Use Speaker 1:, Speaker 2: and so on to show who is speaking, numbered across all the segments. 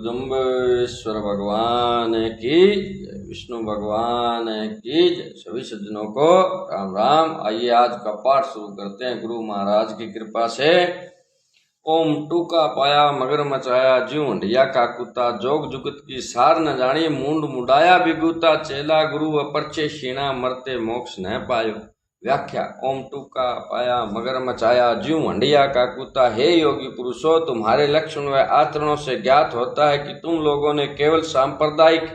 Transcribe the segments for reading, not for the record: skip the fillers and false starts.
Speaker 1: जगदम्बेश्वर भगवान की जय, विष्णु भगवान की जय। सभी सज्जनों को राम राम। आइए आज का पाठ शुरू करते हैं गुरु महाराज की कृपा से। ओम टूका पाया मगर मचाया ज्यों हंडिया का कुत्ता, जोग जुगत की सार न जानी मूंड मुडाया बिगूता, चेला गुरु अपरचे शीणा मरते मोक्ष न पायो। व्याख्या। ओम टूका पाया मगर मचाया ज्यों हंडिया का कुत्ता। हे योगी पुरुषों, तुम्हारे लक्षण व आचरणों से ज्ञात होता है कि तुम लोगों ने केवल सांप्रदायिक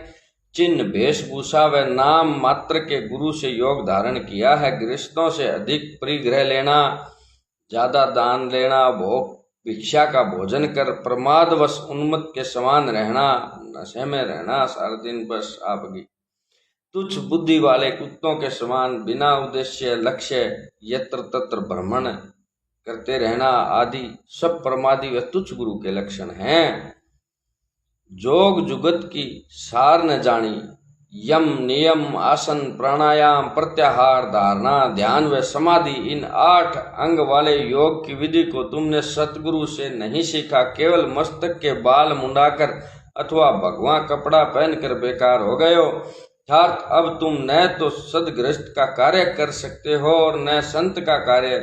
Speaker 1: चिन्ह वेशभूषा व नाम मात्र के गुरु से योग धारण किया है। गृहस्थों से अधिक परिग्रह लेना, ज्यादा दान लेना, भोग भिक्षा का भोजन कर प्रमादवश उन्मत्त के समान रहना, नशे में रहना, सारा दिन बस आपकी तुच्छ बुद्धि वाले कुत्तों के समान बिना उद्देश्य लक्ष्य यत्र तत्र भ्रमण करते रहना आदि सब प्रमादी व तुच्छ गुरु के लक्षण हैं। जोग जुगत की सार न जानी, यम नियम आसन प्राणायाम प्रत्याहार धारणा ध्यान व समाधि, इन 8 अंग वाले योग की विधि को तुमने सतगुरु से नहीं सीखा। केवल मस्तक के बाल मुंडाकर अथवा भगवा कपड़ा पहनकर बेकार हो गए हो। अर्थात अब तुम न तो सदगृहस्थ का कार्य कर सकते हो और न संत का कार्य।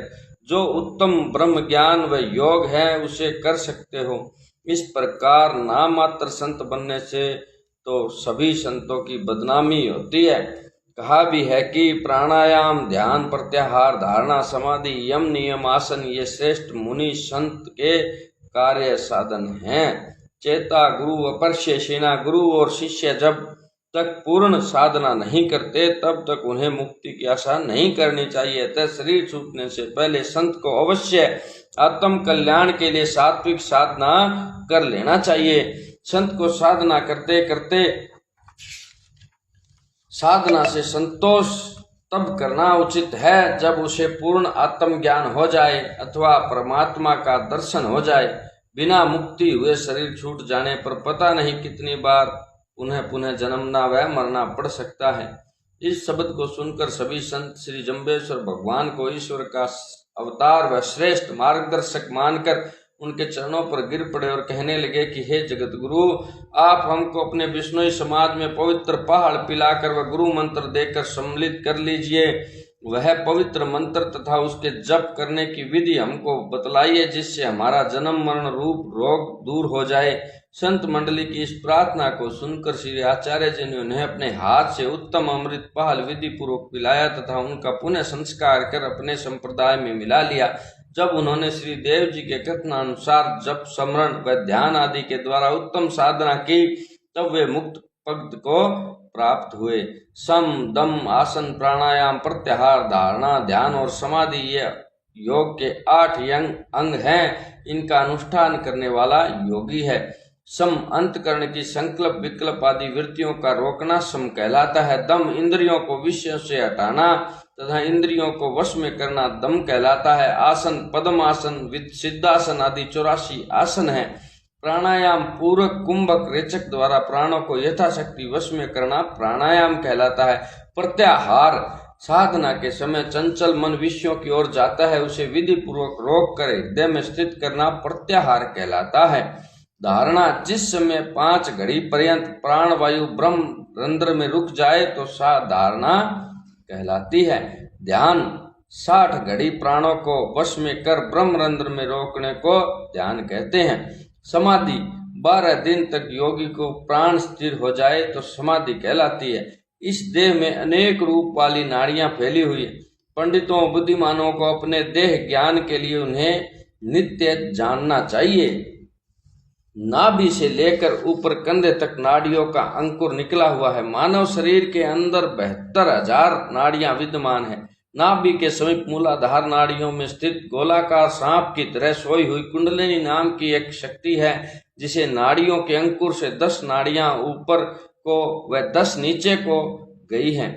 Speaker 1: जो उत्तम ब्रह्म ज्ञान व योग है उसे कर सकते हो। इस प्रकार नाम मात्र संत बनने से तो सभी संतों की बदनामी होती है। कहा भी है कि प्राणायाम ध्यान प्रत्याहार धारणा समाधि यम नियम आसन ये श्रेष्ठ मुनि संत के कार्य साधन हैं। चेता गुरु अपरस्य शीना, गुरु और शिष्य जब तक पूर्ण साधना नहीं करते तब तक उन्हें मुक्ति की आशा नहीं करनी चाहिए। अतः शरीर छूटने से पहले संत को अवश्य आत्म कल्याण के लिए सात्विक साधना कर लेना चाहिए। संत को साधना करते करते साधना से संतोष तब करना उचित है जब उसे पूर्ण आत्म ज्ञान हो जाए अथवा परमात्मा का दर्शन हो जाए। बिना मुक्ति हुए शरीर छूट जाने पर पता नहीं कितनी बार पुनः पुनः जन्मना व मरना पड़ सकता है। इस शब्द को सुनकर सभी संत श्री जम्बेश्वर भगवान को ईश्वर का अवतार व श्रेष्ठ मार्गदर्शक मानकर उनके चरणों पर गिर पड़े और कहने लगे कि हे जगत गुरु, आप हमको अपने विष्णुई समाज में पवित्र पहाड़ पिलाकर व गुरु मंत्र देकर सम्मिलित कर लीजिए। वह पवित्र मंत्र तथा उसके जप करने की विधि हमको बतलाइए जिससे हमारा जन्म मरण रूप रोग दूर हो जाए। संत मंडली की इस प्रार्थना को सुनकर श्री आचार्य जी ने उन्हें अपने हाथ से उत्तम अमृत पहल विधि पूर्वक पिलाया तथा उनका पुनः संस्कार कर अपने संप्रदाय में मिला लिया। जब उन्होंने श्री देव जी के कथनानुसार जप स्मरण व ध्यान आदि के द्वारा उत्तम साधना की तब वे मुक्त पद को प्राप्त हुए। सम दम आसन प्राणायाम प्रत्याहार धारणा ध्यान और समाधि ये योग के 8 अंग हैं। इनका अनुष्ठान करने वाला योगी है। सम अंतकरण की संकल्प विकल्प आदि वृत्तियों का रोकना सम कहलाता है। दम इंद्रियों को विषयों से हटाना तथा इंद्रियों को वश में करना दम कहलाता है। आसन पद्म आसन सिद्धासन आदि 84 आसन है। प्राणायाम पूरक कुंभक रेचक द्वारा प्राणों को यथाशक्ति वश में करना प्राणायाम कहलाता है। प्रत्याहार साधना के समय चंचल मन विषयों की ओर जाता है, उसे विधि पूर्वक रोक कर हृदय में स्थित करना प्रत्याहार कहलाता है। धारणा जिस समय 5 घड़ी पर्यंत प्राण वायु ब्रह्म रंध्र में रुक जाए तो सा धारणा कहलाती है। ध्यान 60 घड़ी प्राणों को वश में कर ब्रह्म रंध्र में रोकने को ध्यान कहते हैं। समाधि 12 दिन तक योगी को प्राण स्थिर हो जाए तो समाधि कहलाती है। इस देह में अनेक रूप वाली नाड़ियां फैली हुई है। पंडितों बुद्धिमानों को अपने देह ज्ञान के लिए उन्हें नित्य जानना चाहिए। नाभि से लेकर ऊपर कंधे तक नाड़ियों का अंकुर निकला हुआ है। मानव शरीर के अंदर 72,000 नाड़ियां विद्यमान है। नाभि के समीप मूलाधार नाड़ियों में स्थित गोलाकार सांप की तरह सोई हुई कुंडलिनी नाम की एक शक्ति है जिसे नाड़ियों के अंकुर से 10 नाड़ियां ऊपर को व 10 नीचे को गई हैं।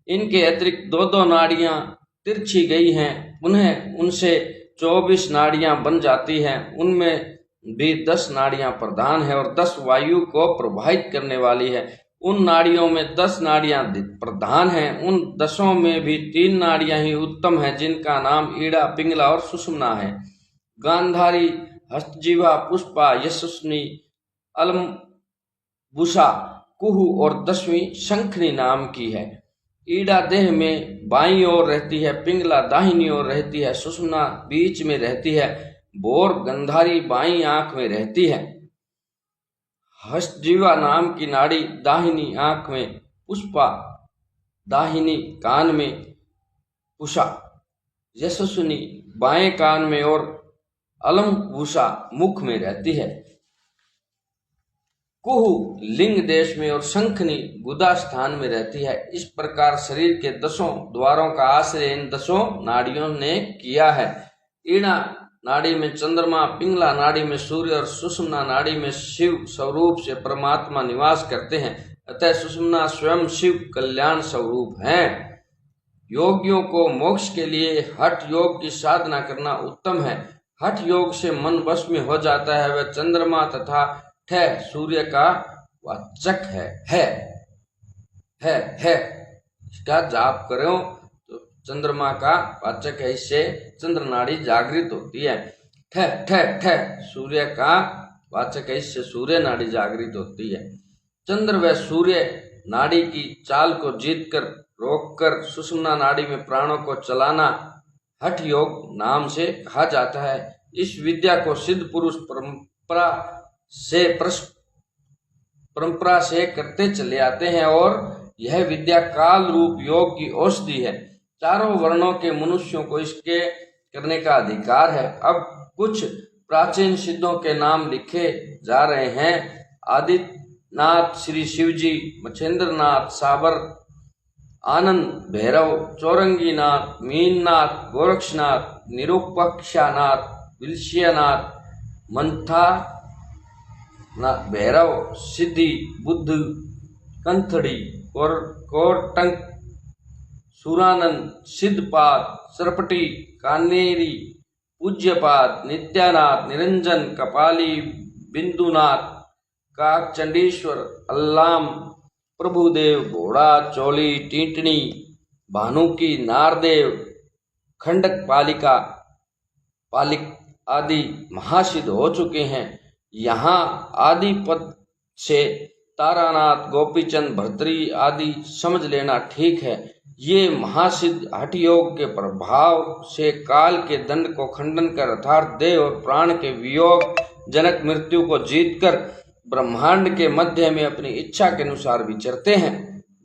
Speaker 1: इनके अतिरिक्त 2-2 नाड़ियां तिरछी गई हैं। पुनः उनसे 24 नाड़ियां बन जाती हैं। उनमें भी 10 नाड़ियां प्रधान है और 10 वायु को प्रवाहित करने वाली है। उन नाड़ियों में 10 नाड़ियां प्रधान हैं। उन 10 में भी 3 नाड़ियां ही उत्तम हैं जिनका नाम ईड़ा पिंगला और सुषुम्ना है। गांधारी हस्तजीवा पुष्पा यशस्विनी अलम बुसा कुहू और 10वीं शंखनी नाम की है। ईड़ा देह में बाईं ओर रहती है, पिंगला दाहिनी ओर रहती है, सुषुम्ना बीच में रहती है, बोर गंधारी बाईं आंख में रहती है। हस्तजीवा नाम की नाड़ी दाहिनी आंख में, पुष्पा दाहिनी कान में, पुषा यशस्विनी बाएं कान में और अलमभूषा मुख में रहती है। कुहू लिंग देश में और शंखनी गुदा स्थान में रहती है। इस प्रकार शरीर के 10 द्वारों का आश्रय इन 10 नाड़ियों ने किया है। ईड़ा नाड़ी में चंद्रमा, पिंगला नाड़ी में सूर्य और सुषुम्ना नाड़ी में शिव स्वरूप से परमात्मा निवास करते हैं। अतः सुषुम्ना स्वयं शिव कल्याण स्वरूप है। योगियों को मोक्ष के लिए हठ योग की साधना करना उत्तम है। हठ योग से मन वश में हो जाता है। वह चंद्रमा तथा ठह सूर्य का वाचक है। इसका जाप करो तो चंद्रमा का वाचक है, इससे चंद्र नाड़ी जागृत होती है। ठह ठह ठह सूर्य का वाचक है, इससे सूर्य नाड़ी जागृत होती है। चंद्र व सूर्य नाड़ी की चाल को जीतकर रोककर सुषुम्ना नाड़ी में प्राणों को चलाना हठ योग नाम से कहा जाता है। इस विद्या को सिद्ध पुरुष परंपरा से करते चले आते हैं और यह विद्या काल रूप योग की औषधि है। चारों वर्णों के मनुष्यों को इसके करने का अधिकार है। अब कुछ प्राचीन सिद्धों के नाम लिखे जा रहे हैं। आदित्यनाथ श्री शिवजी, मच्छेंद्रनाथ, साबर, आनंद भैरव, चौरंगीनाथ, मीननाथ, गोरक्षनाथ, निरुपक्षानाथ, विलसियानाथ, मंथा भैरव, सिद्धि, बुद्ध, कंथड़ी और कोटंक, सुरानंद, सिद्धपाद, सरपटी, कानेरी, पूज्यपाद, नित्यानाथ, निरंजन, कपाली, बिंदुनाथ, काकचंडीश्वर, अल्लाम, प्रभुदेव, घोड़ा, चोली, टीटनी, भानुकी, नारदेव, खंडक पालिक आदि महासिद्ध हो चुके हैं। यहाँ आदि पद से तारानाथ, गोपीचंद, भर्तरी आदि समझ लेना ठीक है। ये महासिद्ध हठ योग के प्रभाव से काल के दंड को खंडन कर अर्थात देह और प्राण के वियोग जनक मृत्यु को जीतकर ब्रह्मांड के मध्य में अपनी इच्छा के अनुसार विचरते हैं।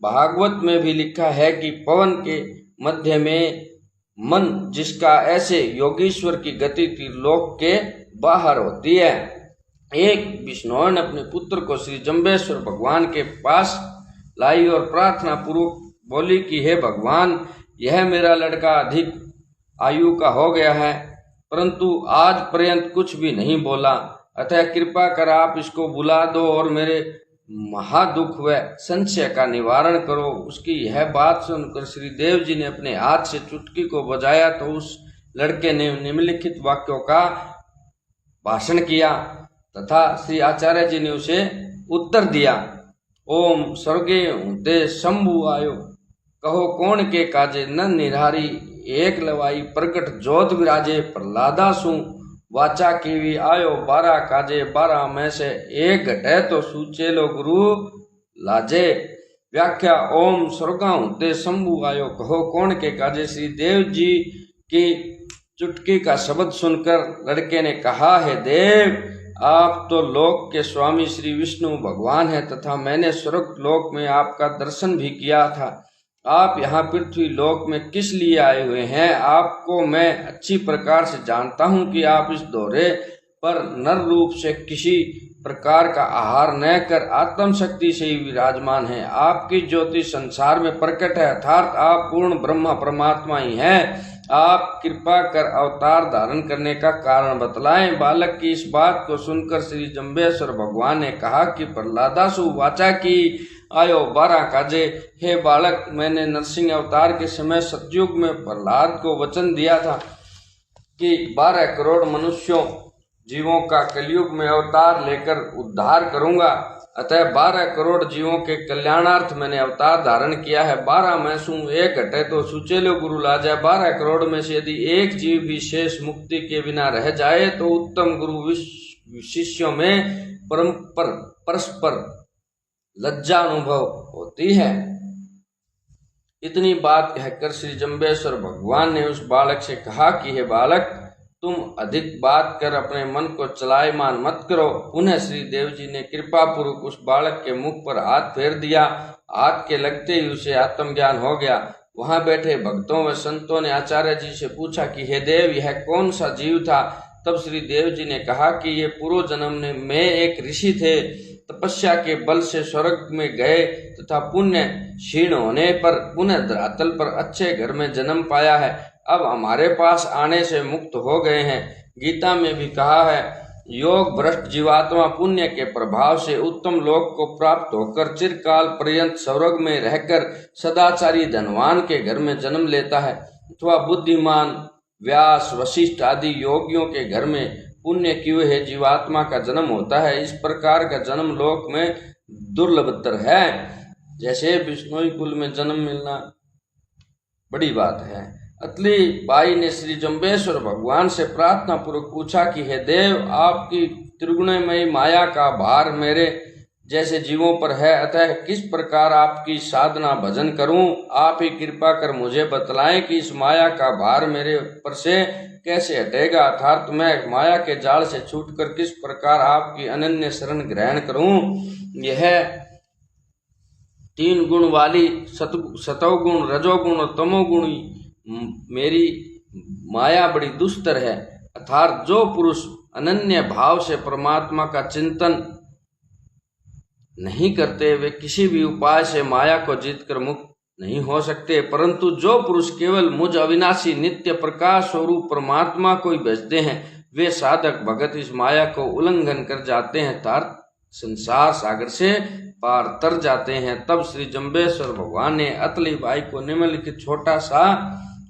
Speaker 1: भागवत में भी लिखा है कि पवन के मध्य में मन जिसका, ऐसे योगीश्वर की गति त्रिलोक के बाहर होती है। एक विष्णु ने अपने पुत्र को श्री जम्बेश्वर भगवान के पास लाई और प्रार्थना पूर्वक बोली कि हे भगवान, यह मेरा लड़का अधिक आयु का हो गया है, परंतु आज पर्यंत कुछ भी नहीं बोला। अतः कृपा कर आप इसको बुला दो और मेरे महादुख व संशय का निवारण करो। उसकी यह बात सुनकर श्री देव जी ने अपने हाथ से चुटकी को बजाया तो उस लड़के ने निम्नलिखित वाक्यों का भाषण किया तथा श्री आचार्य जी ने उसे उत्तर दिया। ओम स्वर्गे हुते शंभु आयो, कहो कौन के काजे न निरारी, एक लवाई प्रकट जोत विराजे, प्रहलादा सु वाचा कीवी आयो, 12 काजे 12 में से एक घटे तो सूचे लो गुरु लाजे। व्याख्या ओम स्वर्गा हुते शंभु आयो, कहो कौन के काजे। श्री देव जी की चुटकी का शब्द सुनकर लड़के ने कहा, है देव, आप तो लोक के स्वामी श्री विष्णु भगवान हैं तथा मैंने स्वर्ग लोक में आपका दर्शन भी किया था। आप यहाँ पृथ्वी लोक में किस लिए आए हुए हैं? आपको मैं अच्छी प्रकार से जानता हूँ कि आप इस दौरे पर नर रूप से किसी प्रकार का आहार न कर आत्म शक्ति से ही विराजमान हैं। आपकी ज्योति संसार में प्रकट है, अर्थात आप पूर्ण ब्रह्मा परमात्मा ही हैं। आप कृपा कर अवतार धारण करने का कारण बतलाएं। बालक की इस बात को सुनकर श्री जम्बेश्वर भगवान ने कहा कि प्रहलादासु वाचा की आयो 12 काजे। हे बालक, मैंने नरसिंह अवतार के समय सतयुग में प्रहलाद को वचन दिया था कि 12 करोड़ मनुष्यों जीवों का कलयुग में अवतार लेकर उद्धार करूंगा। अतः 12 करोड़ जीवों के कल्याणार्थ मैंने अवतार धारण किया है। 12 में से एक घटे तो सुचेलो गुरु लाजा। 12 करोड़ में से यदि एक जीव भी शेष मुक्ति के बिना रह जाए तो उत्तम गुरु शिष्यों में परस्पर लज्जा अनुभव होती है। इतनी बात कहकर श्री जम्बेश्वर भगवान ने उस बालक से कहा कि हे बालक, तुम अधिक बात कर अपने मन को चलायमान मत करो। पुनः श्री देव जी ने कृपा पूर्वक उस बालक के मुख पर हाथ फेर दिया। हाथ के लगते ही उसे आत्मज्ञान हो गया। वहां बैठे भक्तों व संतों ने आचार्य जी से पूछा कि हे देव, यह कौन सा जीव था? तब श्री देव जी ने कहा कि ये पूर्व जन्म में एक ऋषि थे। तपस्या के बल से स्वर्ग में गए तथा पुण्य क्षीण होने पर पुनः धरातल पर अच्छे घर में जन्म पाया है। अब हमारे पास आने से मुक्त हो गए हैं। गीता में भी कहा है, योग भ्रष्ट जीवात्मा पुण्य के प्रभाव से उत्तम लोक को प्राप्त होकर चिरकाल पर्यंत स्वर्ग में रहकर सदाचारी धनवान के घर में जन्म लेता है, अथवा बुद्धिमान व्यास वशिष्ठ आदि योगियों के घर में पुण्य किए हुए जीवात्मा का जन्म होता है। इस प्रकार का जन्म लोक में दुर्लभतर है। जैसे बिश्नोई कुल में जन्म मिलना बड़ी बात है। अतली बाई ने श्री जम्बेश्वर भगवान से प्रार्थना पूर्वक पूछा कि हे देव, आपकी त्रिगुणमयी माया का भार मेरे जैसे जीवों पर है, अतः किस प्रकार आपकी साधना भजन करूं? आप ही कृपा कर मुझे बतलाएं कि इस माया का भार मेरे ऊपर से कैसे हटेगा, अर्थात मैं माया के जाल से छूटकर किस प्रकार आपकी अनन्य शरण ग्रहण करूं। यह 3 गुण वाली सतोगुण रजोगुण और तमोगुणी मेरी माया बड़ी दुस्तर है, अर्थात जो पुरुष अनन्य भाव से परमात्मा का चिंतन नहीं करते वे किसी भी उपाय से माया को जीतकर मुक्त नहीं हो सकते। परंतु जो पुरुष केवल मुझ अविनाशी नित्य प्रकाश स्वरूप परमात्मा को ही भजते हैं, वे साधक भगत इस माया को उल्लंघन कर जाते हैं, अर्थात संसार सागर से पार तर जाते हैं। तब श्री जम्बेश्वर भगवान ने अतली बाई को निम्नलिखित छोटा सा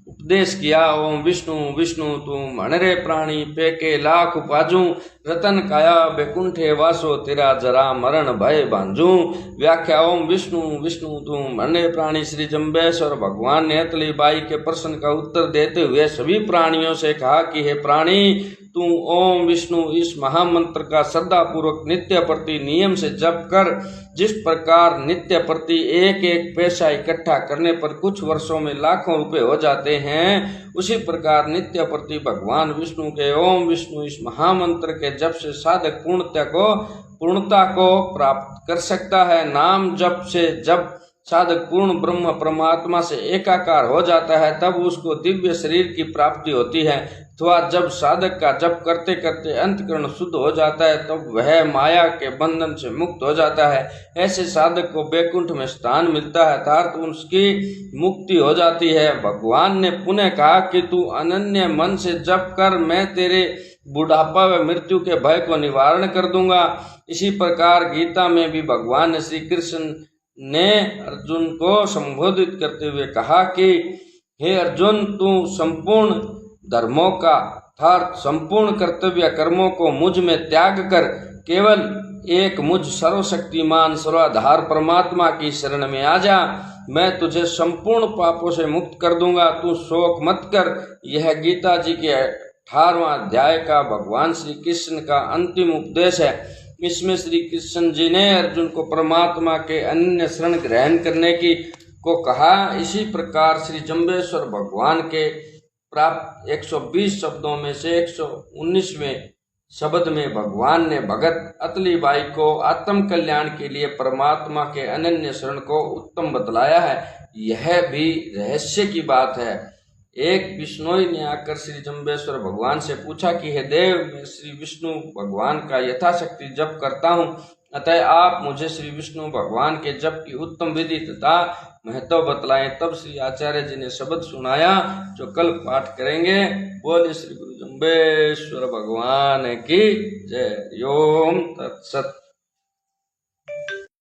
Speaker 1: उपदेश किया। ओम विष्णु विष्णु तुम अणरे प्राणी पेके लाख पाजू, रतन काया बैकुंठे वासो तेरा जरा मरण भय बांझू। व्याख्या ओम विष्णु विष्णु तुम अणरे प्राणी। श्री जम्बेश्वर भगवान ने अतली बाई के प्रश्न का उत्तर देते हुए सभी प्राणियों से कहा कि हे प्राणी, तुम ओम विष्णु इस महामंत्र का श्रद्धा पूर्वक नित्य प्रति नियम से जप कर, जिस प्रकार नित्य प्रति एक एक पैसा इकट्ठा करने पर कुछ वर्षों में लाखों रुपए हो जाते हैं, उसी प्रकार नित्य प्रति भगवान विष्णु के ओम विष्णु इस महामंत्र के जप से साधक पूर्णता को प्राप्त कर सकता है। नाम जप से जब साधक पूर्ण ब्रह्म परमात्मा से एकाकार हो जाता है, तब उसको दिव्य शरीर की प्राप्ति होती है। अथवा जब साधक का जप करते करते अंतकरण शुद्ध हो जाता है, तब वह माया के बंधन से मुक्त हो जाता है। ऐसे साधक को बैकुंठ में स्थान मिलता है, अर्थात उसकी मुक्ति हो जाती है। भगवान ने पुनः कहा कि तू अनन्य मन से जप कर, मैं तेरे बुढ़ापा व मृत्यु के भय को निवारण कर दूंगा। इसी प्रकार गीता में भी भगवान ने श्री कृष्ण ने अर्जुन को संबोधित करते हुए कहा कि हे अर्जुन, तू संपूर्ण धर्मों का अर्थात संपूर्ण कर्तव्य कर्मों को मुझ में त्याग कर केवल एक मुझ सर्वशक्तिमान सर्वाधार परमात्मा की शरण में आ जा। मैं तुझे संपूर्ण पापों से मुक्त कर दूंगा, तू शोक मत कर। यह गीता जी के 18वां अध्याय का भगवान श्री कृष्ण का अंतिम उपदेश है। इसमें श्री कृष्ण जी ने अर्जुन को परमात्मा के अनन्य शरण ग्रहण करने को कहा। इसी प्रकार श्री जम्बेश्वर भगवान के प्राप्त 120 शब्दों में से 119वें शब्द में भगवान ने भगत अतली बाई को आत्म कल्याण के लिए परमात्मा के अनन्य शरण को उत्तम बतलाया है। यह भी रहस्य की बात है। एक बिश्नोई ने आकर श्री जम्बेश्वर भगवान से पूछा कि हे देव, मैं श्री विष्णु भगवान का यथाशक्ति जप करता हूँ, अतः आप मुझे श्री विष्णु भगवान के जप की उत्तम विधि तथा महत्व बतलाएं। तब श्री आचार्य जी ने शब्द सुनाया जो कल पाठ करेंगे। बोले श्री गुरु जम्बेश्वर भगवान की जय। ओम तत्सत।